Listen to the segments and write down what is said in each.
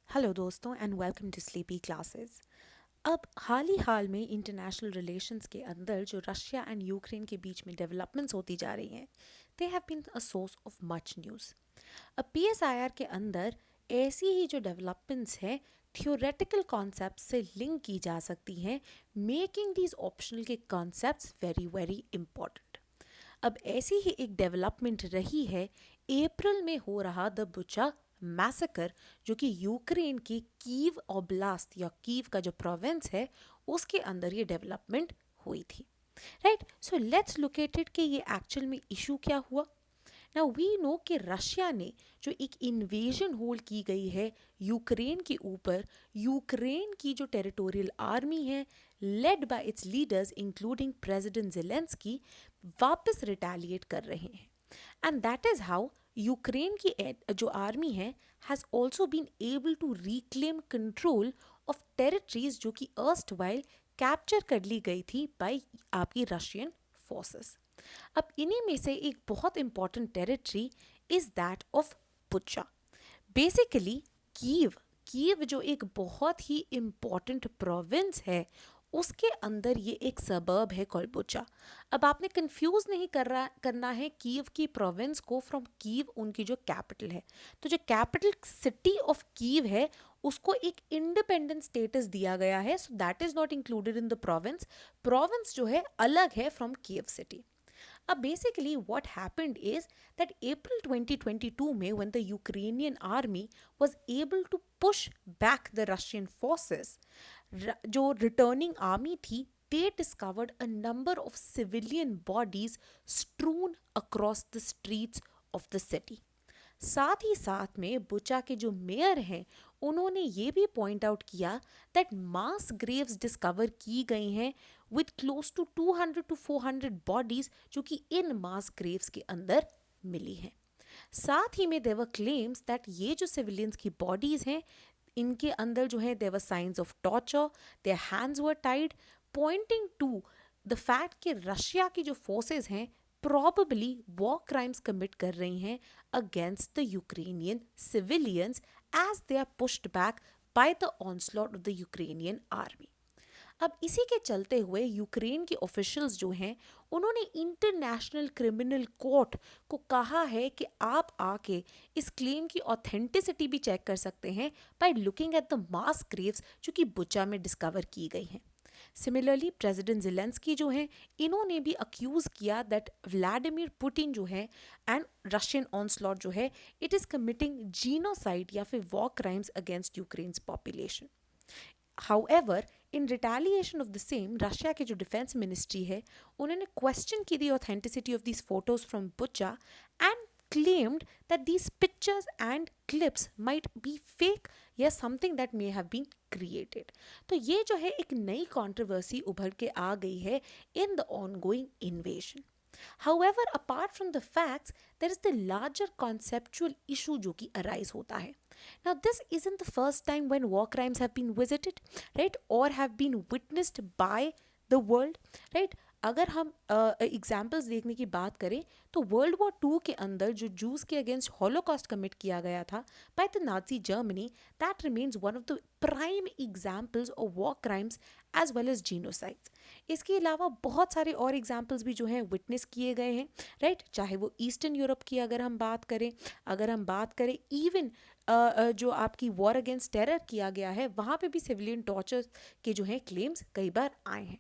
Hello दोस्तों and welcome to sleepy classes. अब हाल में इंटरनेशनल रिलेशंस के अंदर जो रशिया एंड यूक्रेन के बीच में डेवलपमेंट्स होती जा रही हैं, they have been a source of much news. अब पीएसआईआर के अंदर ऐसी ही जो डेवलपमेंट्स हैं थियोरेटिकल कॉन्सेप्ट से लिंक की जा सकती हैं, मेकिंग दीज ऑप्शनल के कॉन्सेप्ट्स वेरी वेरी इंपॉर्टेंट। अब ऐसी ही एक डेवलपमेंट रही है अप्रैल में हो रहा द बुचा मैसेकर, जो कि यूक्रेन के कीव ओब्लास्ट या कीव का जो प्रोविंस है उसके अंदर ये डेवलपमेंट हुई थी। Right, so let's look at it कि ये एक्चुअल में इशू क्या हुआ। नाउ वी नो कि रशिया ने जो एक इन्वेजन होल्ड की गई है यूक्रेन के ऊपर, यूक्रेन की जो टेरिटोरियल आर्मी है led by its leaders including president Zelensky, वापस रिटेलिएट कर रहे हैं। And that is how Ukraine की जो आर्मी है has also been able to reclaim control of territories जो कि अर्स्ट वाइल कैप्चर कर ली गई थी बाय आपकी रशियन फोर्सेस। अब इन्हीं में से एक बहुत important territory is that of Bucha. Basically Kyiv Kyiv जो एक बहुत ही इम्पॉर्टेंट प्रोविंस है उसके अंदर ये एक सबर्ब है कॉल्ड बुचा। अब आपने कंफ्यूज नहीं करना है कीव की प्रोविंस को फ्रॉम कीव उनकी जो कैपिटल है। तो जो कैपिटल सिटी ऑफ कीव है उसको एक इंडिपेंडेंट स्टेटस दिया गया है, so that is not included in the province. Province जो है अलग है from Kyiv city. Basically, what happened is that April 2022 में when the Ukrainian army was able to push back the Russian forces, जो returning army थी, they discovered a number of civilian bodies strewn across the streets of the city. साथ ही साथ में बुचा के जो mayor हैं उन्होंने ये भी पॉइंट आउट किया दैट मास ग्रेव्स डिस्कवर की गई हैं with close to 200 to 400 bodies जो कि इन मास ग्रेव्स के अंदर मिली हैं। साथ ही में देवर क्लेम्स दैट ये जो सिविलियंस की बॉडीज हैं इनके अंदर जो है there were signs of torture, their hands were tied, pointing to the fact कि रशिया की जो फोर्सेस हैं probably war crimes commit कर रही हैं against the Ukrainian civilians as they are pushed back by the onslaught of the Ukrainian army. अब इसी के चलते हुए यूक्रेन के ऑफिशियल्स जो हैं उन्होंने इंटरनेशनल क्रिमिनल कोर्ट को कहा है कि आप आके इस क्लेम की ऑथेंटिसिटी भी चेक कर सकते हैं by looking at the mass Graves जो कि बुचा में डिस्कवर की गई हैं। सिमिलरली प्रेसिडेंट जेलेंस्की जो हैं इन्होंने भी अक्यूज किया दैट व्लादिमीर पुतिन जो है एंड रशियन ऑनस्लॉट जो है इट इज कमिटिंग जीनोसाइड या फिर war crimes against Ukraine's population. However in retaliation of the same Russia के जो डिफेंस मिनिस्ट्री है उन्होंने क्वेश्चन की दी authenticity of these photos from Bucha and claimed that these pictures and clips might be fake या something that may have been created. तो ये जो है एक नई controversy उभर के आ गई है in the ongoing invasion. However, apart from the facts, there is the larger conceptual issue जो कि arise होता है. Now, this isn't the first time when war crimes have been visited, right, or have been witnessed by the world, right? अगर हम examples देखने की बात करें तो वर्ल्ड वॉर 2 के अंदर जो जूस के अगेंस्ट हॉलोकॉस्ट कमिट किया गया था by the Nazi Germany, that remains one of the prime examples of war crimes as well as genocides. इसके अलावा बहुत सारे और एग्जाम्पल्स भी जो हैं विटनेस किए गए हैं, राइट, चाहे वो ईस्टर्न यूरोप की अगर हम बात करें इवन जो आपकी वॉर अगेंस्ट टेरर किया गया है वहाँ पे भी सिविलियन टॉर्चर के जो हैं क्लेम्स कई बार आए हैं।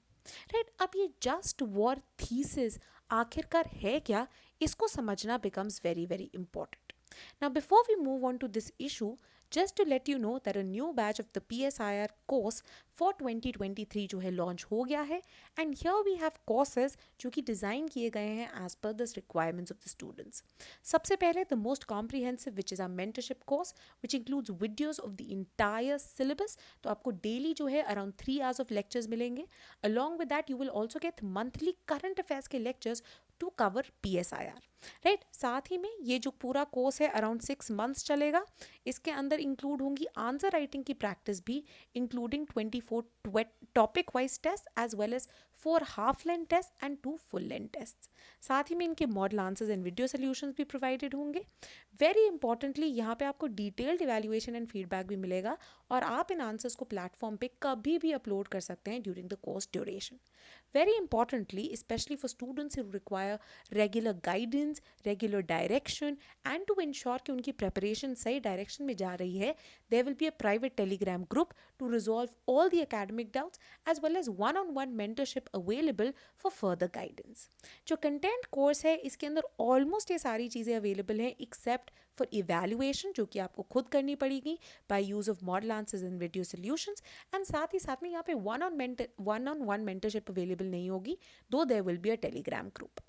राइट, अब ये जस्ट वॉर थीसिस आखिरकार है क्या, इसको समझना becomes very very important. Now before we move on to this issue, just to let you know that a new batch of the PSIR course for 2023 जो है लॉन्च हो गया है and here we have courses जो कि design किए गए हैं as per the requirements of the students. सबसे पहले the most comprehensive which is our mentorship course which includes videos of the entire syllabus. तो आपको daily जो है around 3 hours of lectures मिलेंगे. Along with that you will also get monthly current affairs के lectures to cover PSIR. Right. साथ ही में ये जो पूरा कोर्स है अराउंड 6 मंथ्स चलेगा। इसके अंदर इंक्लूड होंगी आंसर राइटिंग की प्रैक्टिस भी, including 24 topic wise test as well as 4 half length test and 2 full length test. साथ ही में इनके model answers and video solutions भी प्रोवाइडेड होंगे। वेरी इंपॉर्टेंटली यहाँ पे आपको डिटेल्ड इवैल्यूएशन एंड फीडबैक भी मिलेगा और आप इन आंसर्स को प्लेटफॉर्म पे कभी भी अपलोड कर सकते हैं during the course duration. Very importantly, especially for students who require regular guidance, regular direction, and to ensure कि उनकी preparation सही direction में जा रही है, there will be a private telegram group to resolve all the academic doubts as well as one-on-one mentorship available for further guidance. जो content course है इसके अंदर almost ये सारी चीज़ें available हैं except for evaluation जो कि आपको खुद करनी पड़ेगी by use of model answers and video solutions, and साथ ही साथ में यहाँ पे one-on-one mentorship available नहीं होगी, though there will be a telegram group.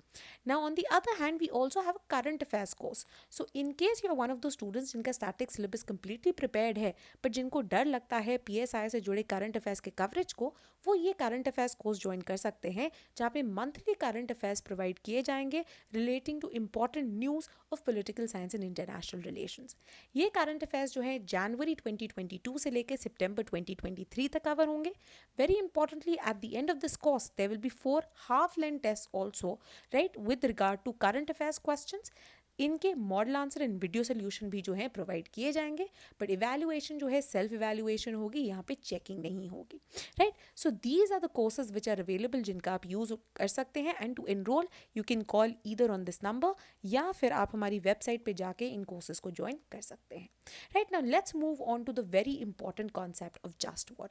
Now on the other hand, we also have a current affairs course. So in case you are one of those students जिनका static syllabus completely prepared है but जिनको डर लगता है PSI से जुड़े current affairs के coverage को, वो ये current affairs course join कर सकते हैं जहाँ पे monthly current affairs provide किए जाएंगे relating to important news of political science and international relations. ये current affairs जो है January 2022 से लेके September 2023 तक कवर होंगे. Very importantly, at the end of this course there will be 4 half length tests also, right, with regard to current affairs questions. इनके model answer and video solution भी जो है प्रोवाइड किए जाएंगे, बट इवैल्यूएशन जो है self evaluation होगी, यहाँ पे चेकिंग नहीं होगी, right. So these are the courses which are available जिनका आप यूज कर सकते हैं. And to enrol you can call either on this number या फिर आप हमारी वेबसाइट पे जाके इन कोर्सेज को ज्वाइन कर सकते हैं. Right. Now let's move on to the very important concept of just war.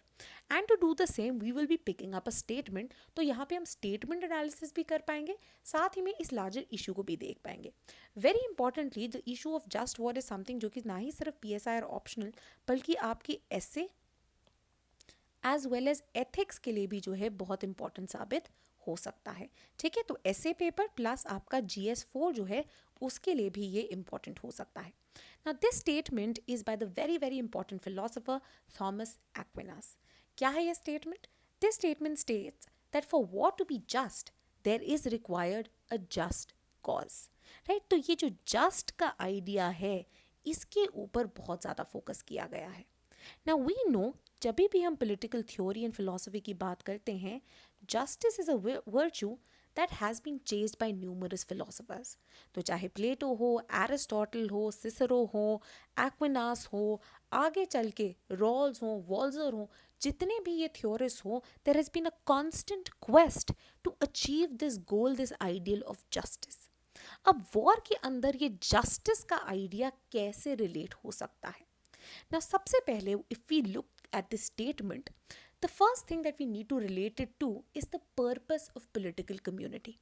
And to do the same we will be picking up a statement. तो यहाँ पे हम स्टेटमेंट एनालिसिस भी कर पाएंगे, साथ ही में इस लार्जर इशू को भी देख पाएंगे. Very importantly the issue of just war is something जो कि ना ही सिर्फ PSI और ऑप्शनल बल्कि आपकी एसे एज वेल एज एथिक्स के लिए भी जो है बहुत इंपॉर्टेंट साबित हो सकता है. ठीक है, तो एसे पेपर प्लस आपका GS4 जो है उसके लिए भी ये इंपॉर्टेंट हो सकता है. Now this statement is by the very very important philosopher Thomas Aquinas. क्या है ये statement? This statement states that for war to be just, there is required a just cause. Right? तो ये जो just का आइडिया है इसके ऊपर बहुत ज़्यादा फोकस किया गया है. Now we know जब भी हम political theory and philosophy की बात करते हैं, justice is a virtue that has been chased by numerous philosophers. तो चाहे प्लेटो हो, एरिस्टोटल हो, सिसरो हो, एक्विनास हो, आगे चल के रॉल्स हो, वॉल्जर हो, जितने भी ये थ्योरिस्ट हो, there has been a constant quest to achieve this goal, this ideal of justice. अब वॉर के अंदर ये जस्टिस का आइडिया कैसे रिलेट हो सकता है? Now सबसे पहले if we look at this statement, the first thing that we need to relate it to is the purpose of political community.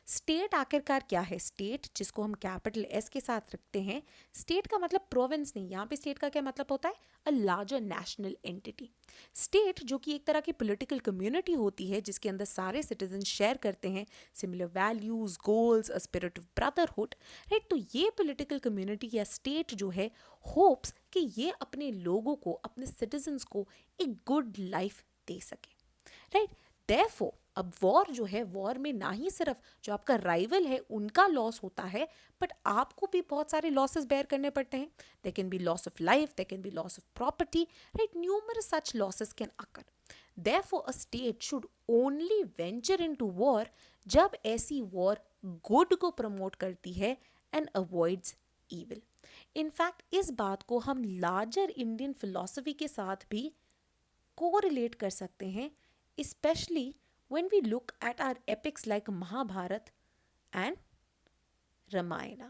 State आखिरकार क्या है? स्टेट जिसको हम कैपिटल S के साथ रखते हैं, स्टेट का मतलब प्रोविंस नहीं, यहाँ पे स्टेट का क्या मतलब होता है? A larger national entity. State जो कि एक तरह की पॉलिटिकल कम्युनिटी होती है जिसके अंदर सारे सिटीजन शेयर करते हैं similar values, goals, a spirit of brotherhood, right. तो ये पॉलिटिकल कम्युनिटी या स्टेट जो है होप्स कि ये अपने लोगों को, अपने सिटीजन्स को एक गुड लाइफ दे सके, राइट. देयरफॉर अब वॉर जो है, वॉर में ना ही सिर्फ जो आपका राइवल है उनका लॉस होता है, बट आपको भी बहुत सारे लॉसेस बेयर करने पड़ते हैं. There can be loss of life, there can be loss of property, right. Numerous such losses can occur. Therefore a state should only venture into war जब ऐसी वॉर गुड को प्रमोट करती है and avoids evil. In fact इस बात को हम larger Indian philosophy के साथ भी कोरिलेट कर सकते हैं, especially when we look at our epics like Mahabharata and Ramayana.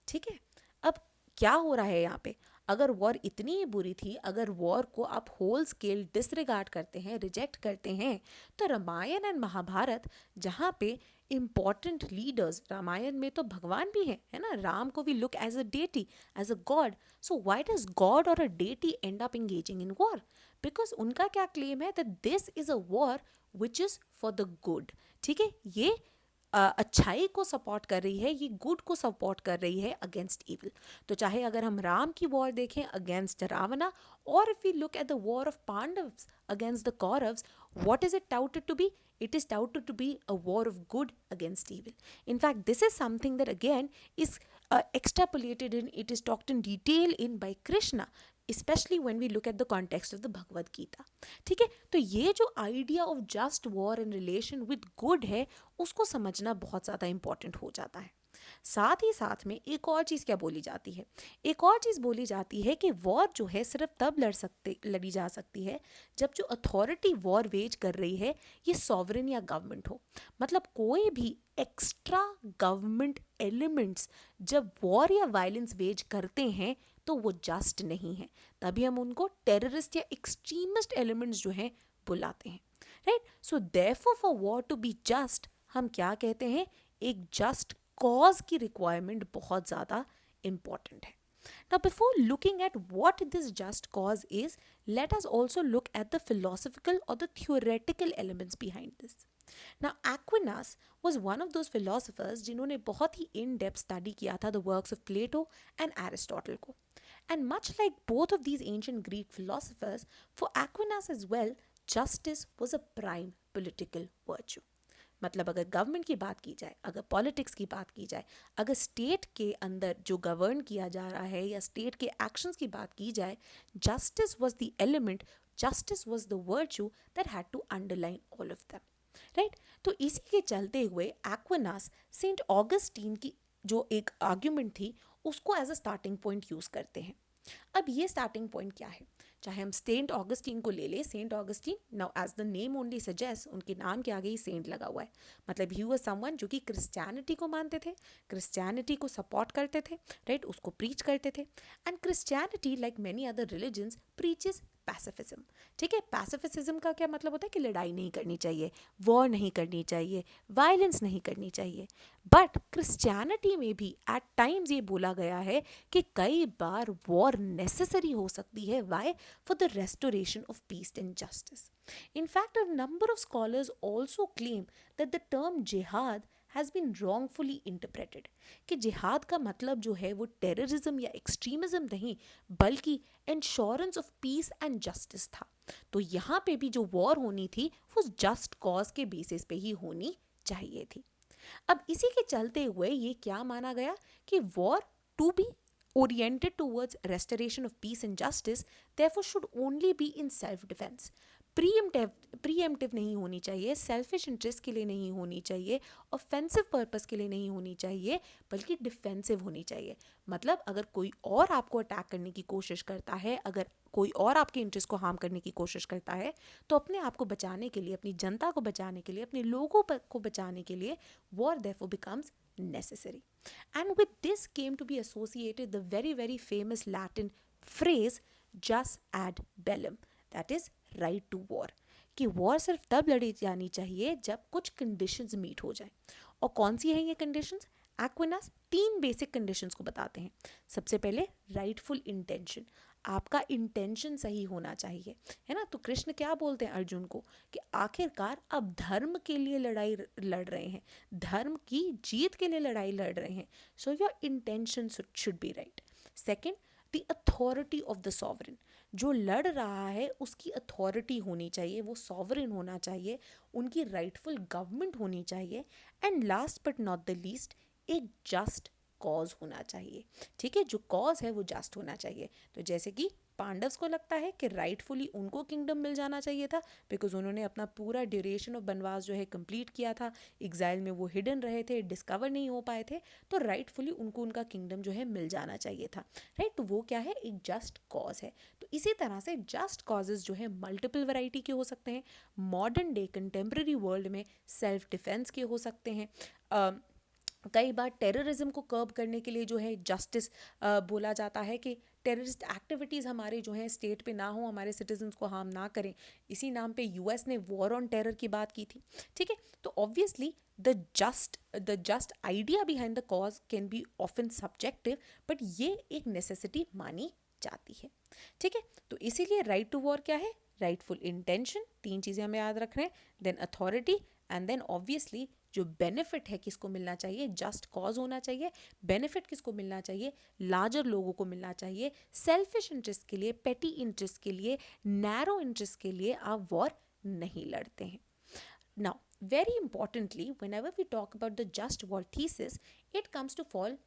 ठीक है, अब क्या हो रहा है यहाँ पे? अगर वॉर इतनी ही बुरी थी, अगर वॉर को आप होल स्केल डिसरिगार्ड करते हैं, रिजेक्ट करते हैं, तो रामायण एंड महाभारत जहाँ पे इम्पॉर्टेंट लीडर्स, रामायण में तो भगवान भी हैं, है ना, राम को we look as a deity, as a god. So why does god और a deity end up engaging in war? Because उनका क्या क्लेम है? That this is a war which is for the good. ठीक है, ये अच्छाई को support कर रही है, ये गुड को सपोर्ट कर रही है अगेंस्ट इविल. तो चाहे अगर हम राम की वॉर देखें अगेंस्ट रावणा, और if we look at the war of Pandavs against the Kauravs, what is it touted to be? It is touted to be a war of good against evil. In fact, this is something that again is extrapolated in, it is talked in detail in by Krishna, especially when we look at the context of the Bhagavad Gita. ठीक है, तो ये जो idea of just war in relation with good है, उसको समझना बहुत ज़्यादा इंपॉर्टेंट हो जाता है. साथ ही साथ में एक और चीज़ क्या बोली जाती है, एक और चीज़ बोली जाती है कि वॉर जो है सिर्फ तब लड़ी जा सकती है जब जो अथॉरिटी वॉर वेज कर रही है ये सॉवरेन या गवर्नमेंट हो. मतलब कोई भी एक्स्ट्रा गवर्नमेंट एलिमेंट्स जब वॉर या वायलेंस वेज करते हैं तो वो जस्ट नहीं है, तभी हम उनको टेररिस्ट या एक्सट्रीमिस्ट एलिमेंट्स जो हैं बुलाते हैं. Right, so therefore for war to be just हम क्या कहते हैं, एक जस्ट कॉज की रिक्वायरमेंट बहुत ज़्यादा इंपॉर्टेंट है. Now, before looking at what this just cause is, let us also look at the philosophical or the theoretical elements behind this. Now, Aquinas was one of those philosophers जिन्होंने बहुत ही in-depth study किया था the works of Plato and Aristotle को. And much like both of these ancient Greek philosophers, for Aquinas as well, justice was a prime political virtue. मतलब अगर government की बात की जाए, अगर पॉलिटिक्स की बात की जाए, अगर स्टेट के अंदर जो गवर्न किया जा रहा है या स्टेट के एक्शंस की बात की जाए, justice was the element, justice was the virtue that had to underline all of them. Right, तो इसी के चलते हुए एक्विनास सेंट ऑगस्टीन की जो एक आर्ग्यूमेंट थी उसको as a starting point use करते हैं. अब ये स्टार्टिंग पॉइंट क्या है, चाहे हम सेंट ऑगस्टीन को ले लें, saint Augustine now as the name only suggest, उनके नाम के आगे ही सेंट लगा हुआ है, मतलब ही वाज समवन जो कि क्रिश्चियनिटी को मानते थे, क्रिश्चियनिटी को सपोर्ट करते थे, राइट, उसको प्रीच करते थे. And Christianity like many other religions preaches pacifism. ठीक है, पैसिफिज्म का क्या मतलब होता है कि लड़ाई नहीं करनी चाहिए, वॉर नहीं करनी चाहिए, वायलेंस नहीं करनी चाहिए. बट क्रिश्चियनिटी में भी एट टाइम्स ये बोला गया है कि कई बार वॉर नेसेसरी हो सकती है. Y? for the restoration of peace and justice. In fact, a number of scholars also claim that the term jihad has been wrongfully interpreted. कि जिहाद का मतलब जो है वो टेररिज्म या एक्सट्रीमिज्म नहीं बल्कि insurance of peace and justice था. तो यहाँ पे भी जो वॉर होनी थी वो जस्ट कॉज के बेसिस पे ही होनी चाहिए थी. अब इसी के चलते हुए ये क्या माना गया कि war to be oriented towards restoration of peace and justice therefore should only be in self defense. preemptive नहीं होनी चाहिए, सेल्फिश इंटरेस्ट के लिए नहीं होनी चाहिए, ऑफेंसिव पर्पस के लिए नहीं होनी चाहिए, बल्कि डिफेंसिव होनी चाहिए. मतलब अगर कोई और आपको अटैक करने की कोशिश करता है, अगर कोई और आपके इंटरेस्ट को हार्म करने की कोशिश करता है, तो अपने आप को बचाने के लिए, अपनी जनता को बचाने के लिए, अपने लोगों को बचाने के लिए war therefore becomes necessary. And with this came to be associated the very, very famous Latin phrase jus ad bellum, that is right to war. कि वॉर सिर्फ तब लड़ी जानी चाहिए जब कुछ कंडीशंस मीट हो जाए. और कौन सी हैं ये कंडीशंस? एक्विनास 3 बेसिक कंडीशंस को बताते हैं. सबसे पहले राइटफुल इंटेंशन, आपका इंटेंशन सही होना चाहिए, है ना. तो कृष्ण क्या बोलते हैं अर्जुन को कि आखिरकार अब धर्म के लिए लड़ाई लड़ रहे हैं, धर्म की जीत के लिए लड़ाई लड़ रहे हैं, so your intention should be right. Second, the authority of the sovereign, जो लड़ रहा है उसकी अथॉरिटी होनी चाहिए, वो सॉवरेन होना चाहिए, उनकी राइटफुल गवर्नमेंट होनी चाहिए. And last but not the least, एक जस्ट कॉज होना चाहिए. ठीक है, जो कॉज है वो जस्ट होना चाहिए. तो जैसे कि पांडव्स को लगता है कि राइटफुली उनको किंगडम मिल जाना चाहिए था बिकॉज उन्होंने अपना पूरा ड्यूरेशन ऑफ बनवास जो है कंप्लीट किया था, एग्जाइल में वो हिडन रहे थे, डिस्कवर नहीं हो पाए थे, तो राइटफुली उनको उनका किंगडम जो है मिल जाना चाहिए था. राइट, तो वो क्या है, एक जस्ट कॉज है. तो इसी तरह से जस्ट कॉजेज जो है मल्टीपल वैरायटी के हो सकते हैं. मॉडर्न डे कंटेम्प्रेरी वर्ल्ड में सेल्फ डिफेंस के हो सकते हैं. कई बार टेररिज्म को कर्ब करने के लिए जो है जस्टिस बोला जाता है कि टेररिस्ट एक्टिविटीज़ हमारे जो हैं स्टेट पे ना हो, हमारे सिटीजन्स को हार्म ना करें. इसी नाम पे यूएस ने वॉर ऑन टेरर की बात की थी. ठीक है, तो obviously the just idea behind the cause can be often subjective, but ये एक नेसेसिटी मानी जाती है. ठीक है, तो इसीलिए राइट टू वॉर क्या है, राइटफुल इंटेंशन, 3 चीज़ें हमें याद रखना है, then authority, and then obviously जो बेनिफिट है किसको मिलना चाहिए, जस्ट कॉज होना चाहिए. बेनिफिट किसको मिलना चाहिए, लार्जर लोगों को मिलना चाहिए. सेल्फिश इंटरेस्ट के लिए, पेटी इंटरेस्ट के लिए, नैरो इंटरेस्ट के लिए आप वॉर नहीं लड़ते हैं. Now Very importantly, whenever we talk about the just war thesis, it comes to fall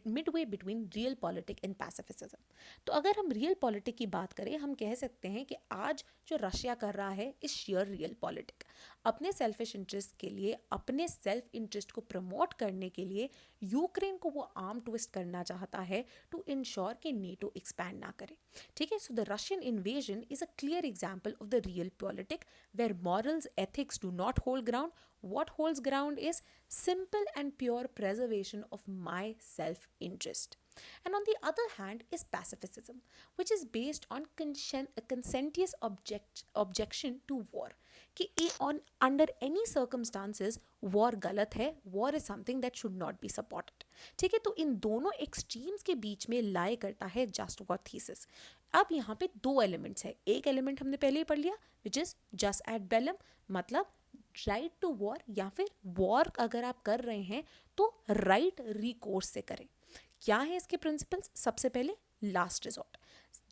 midway between real politic and pacifism. तो अगर हम रियल पॉलिटिक की बात करें, हम कह सकते हैं कि आज जो रशिया कर रहा है इज शेयर रियल पॉलिटिक. अपने सेल्फिश इंटरेस्ट के लिए, अपने सेल्फ इंटरेस्ट को प्रमोट करने के लिए यूक्रेन को वो आर्म ट्विस्ट करना चाहता है टू इंश्योर कि नेटो एक्सपैंड ना करे. ठीक है, so the Russian invasion is a clear example of the realpolitik where morals ethics do not hold ground. What holds ground is simple and pure preservation of my self-interest. And on the other hand is pacifism, which is based on conscientious objection to war. कि on under any circumstances war गलत है, war is something that should not be supported. ठीक है, तो इन दोनों extremes के बीच में लाई करता है जस्ट वॉर थीसिस. अब यहाँ पे दो एलिमेंट्स है. एक एलिमेंट हमने पहले ही पढ़ लिया which is just eight Belum, मतलब राइट टू वॉर, या फिर वॉर अगर आप कर रहे हैं तो राइट रिकोर्स से करें. क्या है इसके प्रिंसिपल्स? सबसे पहले लास्ट रिजॉर्ट.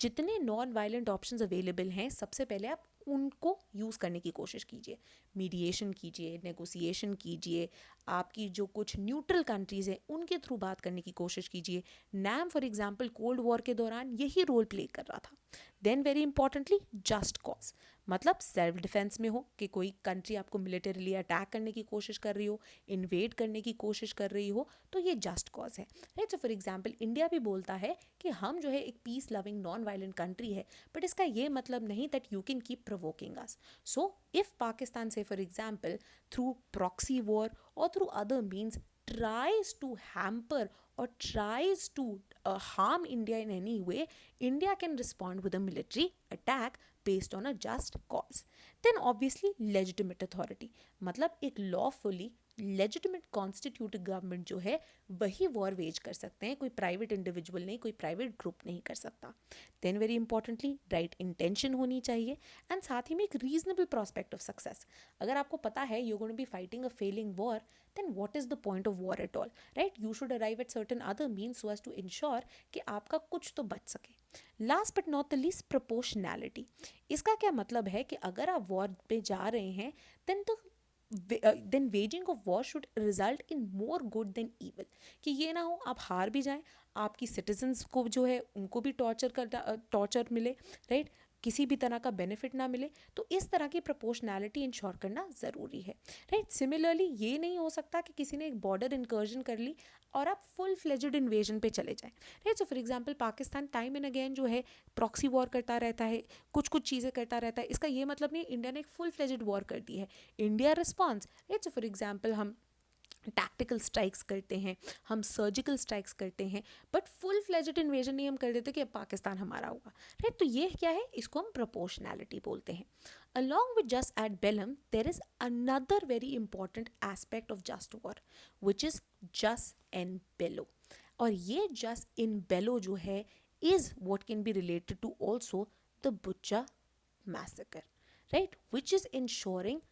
जितने नॉन वायलेंट ऑप्शंस अवेलेबल हैं सबसे पहले आप उनको यूज़ करने की कोशिश कीजिए. मीडिएशन कीजिए, नेगोशिएशन कीजिए, आपकी जो कुछ न्यूट्रल कंट्रीज़ हैं उनके थ्रू बात करने की कोशिश कीजिए. Name for example cold war के दौरान यही रोल प्ले कर रहा था. Then very importantly just cause, मतलब सेल्फ डिफेंस में हो कि कोई कंट्री आपको मिलिटरीली अटैक करने की कोशिश कर रही हो, इन्वेड करने की कोशिश कर रही हो, तो ये जस्ट कॉज है. Right, so for example India भी बोलता है कि हम जो है एक peace loving non violent country है, बट इसका ये मतलब नहीं that you can keep provoking us. So if Pakistan से for example through proxy war or through other means tries to hamper or tries to harm India in any way, India can respond with a military attack based on a just cause. Then obviously legitimate authority, मतलब एक lawfully legitimate constituted government जो है वही war veg कर सकते हैं, कोई private individual नहीं, कोई प्राइवेट ग्रुप नहीं कर सकता. Then very importantly right intention होनी चाहिए एंड साथ ही में एक रीजनेबल प्रॉस्पेक्ट ऑफ सक्सेस. अगर आपको पता है you going to be fighting a failing war, then what is the point of war at all, right? You should arrive at certain other means so as to ensure कि आपका कुछ तो बच सके. Last but not the least, proportionality. इसका क्या मतलब है कि अगर आप वॉर पे जा रहे हैं then waging of war should result in more good than evil. कि ये ना हो आप हार भी जाएं, आपकी सिटीजन्स को जो है उनको भी टॉर्चर मिले, राइट, किसी भी तरह का बेनिफिट ना मिले. तो इस तरह की प्रोपोर्शनैलिटी इंश्योर करना ज़रूरी है. राइट, सिमिलरली ये नहीं हो सकता कि किसी ने एक बॉर्डर इंकर्जन कर ली और आप फुल फ्लेजेड इन्वेजन पे चले जाएं. Right, so for example Pakistan time and again जो है प्रॉक्सी वॉर करता रहता है, कुछ चीज़ें करता रहता है. इसका ये मतलब नहीं इंडिया ने एक फुल फ्लेजेड वॉर कर दी है. India response, right, so for example हम टैक्टिकल स्ट्राइक्स करते हैं, हम सर्जिकल स्ट्राइक्स करते हैं, बट फुल फ्लेजेड इन्वेजन नहीं हम कर देते कि अब पाकिस्तान हमारा होगा. राइट, तो ये क्या है, इसको हम प्रोपोर्शनैलिटी बोलते हैं. Along with just at bellum, there is another very important aspect of just war, which is jus in bello. और ये jus in bello जो है is what can be related to also the Bucha massacre, right, which is ensuring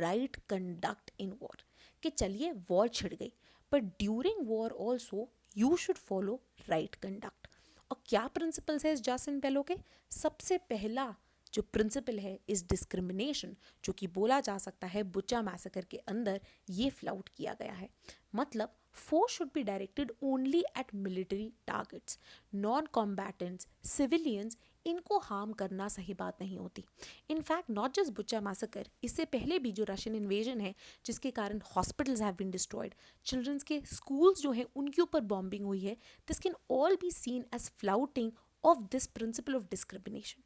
right conduct in war. कि चलिए war छिड़ गई, but during war also you should follow right conduct. और क्या principles है इस जस इन बेलो के? सबसे पहला जो प्रिंसिपल है इस डिस्क्रिमिनेशन, जो कि बोला जा सकता है बुचा मैसेकर के अंदर ये फ्लाउट किया गया है. मतलब force should be directed only at military targets. Non combatants, civilians, इनको हार्म करना सही बात नहीं होती. In fact not just Bucha massacre, इससे पहले भी जो रशियन इन्वेजन है जिसके कारण hospitals have been destroyed, childrens के स्कूल्स जो हैं उनके ऊपर बॉम्बिंग हुई है, this can all be seen as flouting of this principle of discrimination.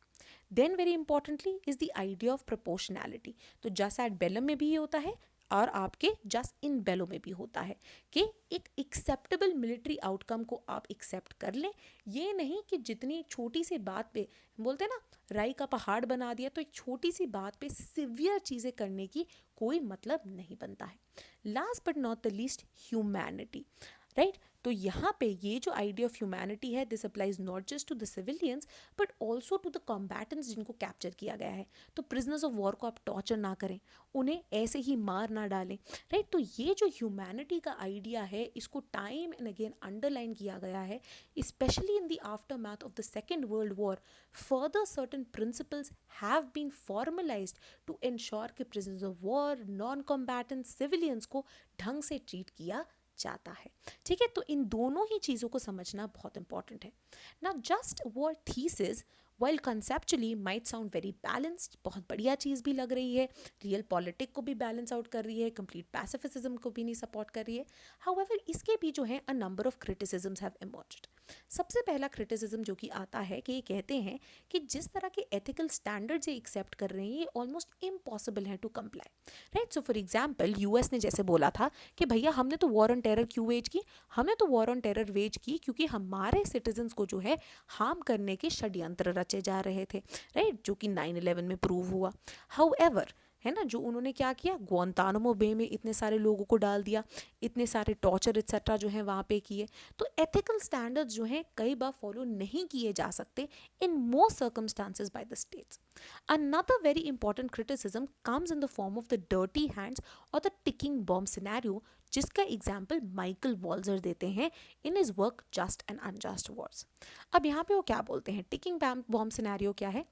Then very importantly is the idea of proportionality. तो जस्ट एट बेलम में भी ये होता है और आपके जस्ट इन बेलो में भी होता है कि एक एक्सेप्टेबल मिलिट्री आउटकम को आप एक्सेप्ट कर लें. ये नहीं कि जितनी एक छोटी सी बात पे बोलते हैं ना राई का पहाड़ बना दिया, तो एक छोटी सी बात पे सिवियर चीज़ें करने की कोई मतलब नहीं बनता है. Last but not the least humanity, right. तो यहाँ पे ये जो आइडिया ऑफ ह्यूमैनिटी है, this applies not just to the civilians but also to the combatants जिनको कैप्चर किया गया है। तो प्रिजनर्स ऑफ वॉर को आप टॉर्चर ना करें, उन्हें ऐसे ही मार ना डालें, राइट। तो ये जो ह्यूमैनिटी का आइडिया है, इसको टाइम एंड अगेन अंडरलाइन किया गया है, specially in the aftermath of the second world war. Further certain principles have been formalised to ensure कि prisoners of war, non combatant civilians को ढंग से ट्रीट किया जाता है। ठीक है, तो इन दोनों ही चीज़ों को समझना बहुत इंपॉर्टेंट है ना। Just war thesis while conceptually might sound very balanced, बहुत बढ़िया चीज़ भी लग रही है, रियल पॉलिटिक को भी बैलेंस आउट कर रही है, कंप्लीट पैसिफिज्म को भी नहीं सपोर्ट कर रही है। हाउएवर इसके भी जो है a number of criticisms have emerged. सबसे पहला क्रिटिसिज्म जो कि आता है कि ये कहते हैं कि जिस तरह के एथिकल स्टैंडर्ड्स ये एक्सेप्ट कर रहे हैं ये ऑलमोस्ट इम्पॉसिबल है to comply, right. So for example US ने जैसे बोला था कि भैया हमने तो वॉर ऑन टेरर क्यों वेज की, हमने तो वॉर ऑन टेरर वेज की क्योंकि हमारे सिटीजन्स को जो है हार्म करने के षड्यंत्र रचे जा रहे थे, राइट, जो कि 9/11 में प्रूव हुआ। हाउएवर है ना, जो उन्होंने क्या किया, ग्वांतानामो बे में इतने सारे लोगों को डाल दिया, इतने सारे टॉर्चर एक्सेट्रा जो है वहाँ पे किए। तो एथिकल स्टैंडर्ड्स जो हैं कई बार फॉलो नहीं किए जा सकते in most circumstances by the states. Another very important criticism comes in the form of the dirty hands or the ticking bomb scenario, जिसका एग्जाम्पल माइकल वॉल्जर देते हैं in his work just and unjust Wars. अब यहाँ पे वो क्या बोलते हैं, टिकिंग बॉम्ब सिनेरियो क्या है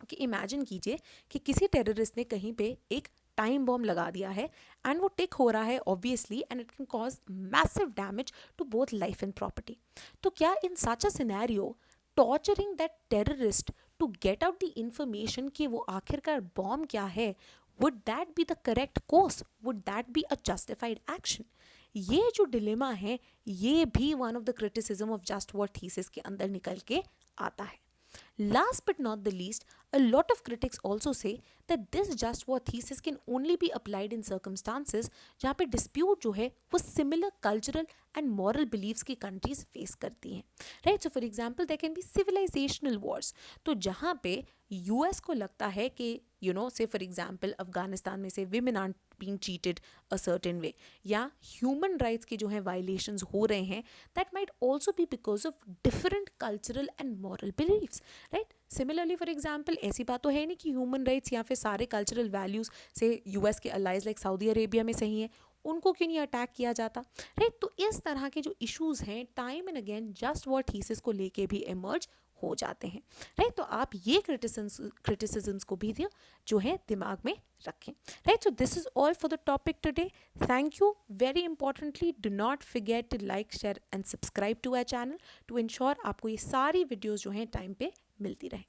कि इमेजिन कीजिए कि किसी टेररिस्ट ने कहीं पे एक टाइम बॉम्ब लगा दिया है एंड वो टिक हो रहा है obviously and it can cause massive damage to both life and property. तो क्या in such a scenario torturing that terrorist to get out the information कि वो आखिरकार बॉम्ब क्या है, would that be the correct course, would that be a justified action? ये जो dilemma है ये भी one of the criticism of just war thesis के अंदर निकल के आता है। Last but not the least, a lot of critics also say that this just war thesis can only be applied in circumstances जहाँ पे dispute जो है वो similar cultural and moral beliefs की countries face करती हैं, right? So for example, there can be civilizational wars. तो जहाँ पे US को लगता है कि say for example अफगानिस्तान में से women aren't being treated a certain way या human rights के जो है violations हो रहे हैं, that might also be because of different cultural and moral beliefs, right? Similarly for example ऐसी बात तो है नहीं कि ह्यूमन राइट्स या फिर सारे कल्चरल वैल्यूज़ से यूएस के अलाइज लाइक सऊदी अरेबिया में सही है, उनको क्यों नहीं अटैक किया जाता, राइट। तो इस तरह के जो इश्यूज़ हैं time and again just war thesis को लेके भी इमर्ज हो जाते हैं, राइट। तो आप ये क्रिटिसिज्म्स को भी जो है दिमाग में रखें, right. So this is all for the topic today. Thank you very importantly, do not forget to like, share and subscribe to our channel to ensure आपको ये सारी वीडियोज़ जो हैं टाइम पे मिलती रहे।